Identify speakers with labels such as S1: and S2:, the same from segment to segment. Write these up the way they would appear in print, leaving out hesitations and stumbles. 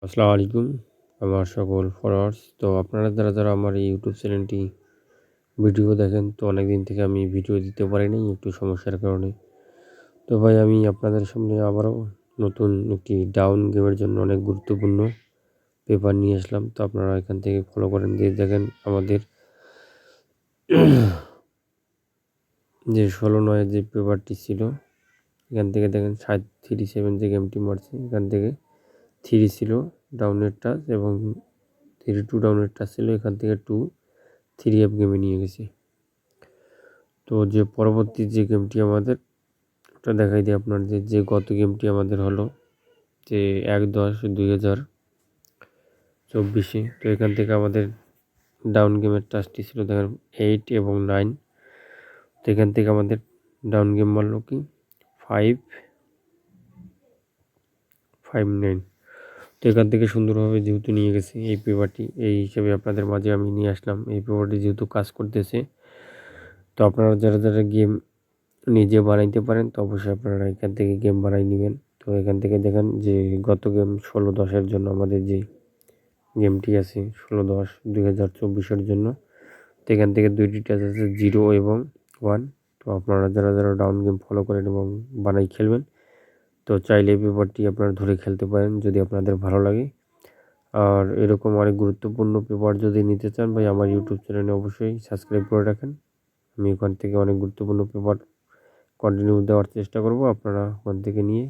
S1: আসসালামু আলাইকুম। আমার সকল ফলোয়ার্স। তো আপনারা যারা আমার এই ইউটিউব চ্যানেলটি ভিডিও দেখেন, তো অনেকদিন থেকে আমি ভিডিও দিতে পারি নাই একটু সমস্যার কারণে। তো ভাই আমি আপনাদের সামনে আবারও নতুন একটি ডাউন গেমের জন্য অনেক গুরুত্বপূর্ণ পেপার নিয়ে আসলাম। তো আপনারা এখান থেকে ফলো করেন, যে দেখেন আমাদের যে 16/9 যে পেপারটি ছিল, এখান থেকে দেখেন 37 যে গেমটি মারছে, এখান থেকে 3 ছিল ডাউনের টাচ এবং 3-2 ডাউনের টাচ ছিল, এখান থেকে 2 3F গেমে নিয়ে গেছি। তো যে পরবর্তী যে গেমটি আমাদের, ওটা দেখাই দিই আপনার, যে গত গেমটি আমাদের হলো যে 1/10/2024। তো এখান থেকে আমাদের ডাউন গেমের টাচটি ছিল দেখেন 8 এবং 9। তো এখান থেকে আমাদের ডাউন গেম মারলো কি 5-5-9। তো এখান থেকে সুন্দরভাবে যেহেতু নিয়ে গেছি এই পেপারটি, এই হিসেবে আপনাদের মাঝে আমি নিয়ে আসলাম। এই পেপারটি যেহেতু কাজ করতেছে, তো আপনারা যারা গেম নিজে বানাইতে পারেন, তো অবশ্যই আপনারা এখান থেকে গেম বানাই নেবেন। তো এখান থেকে দেখেন যে গত গেম 16/10 জন্য আমাদের যে গেমটি আছে 16/10/2024 জন্য, তো এখান থেকে 2টি টাচ আছে 0 এবং 1। তো আপনারা যারা ডাউন গেম ফলো করেন এবং বানাই খেলবেন, তো চাইলে এই পেপারটি আপনারা ধরে খেলতে পারেন যদি আপনাদের ভালো লাগে। আর এরকম অনেক গুরুত্বপূর্ণ পেপার যদি নিতে চান ভাই, আমার ইউটিউব চ্যানেলে অবশ্যই সাবস্ক্রাইব করে রাখেন। আমি ওখান থেকে অনেক গুরুত্বপূর্ণ পেপার কন্টিনিউ দেওয়ার চেষ্টা করব, আপনারা ওখান থেকে নিয়ে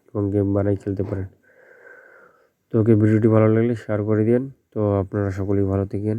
S1: এবং গেম বানাই খেলতে পারেন। তো ভিডিওটি ভালো লাগলে শেয়ার করে দিন। তো আপনারা সকলেই ভালো থাকেন।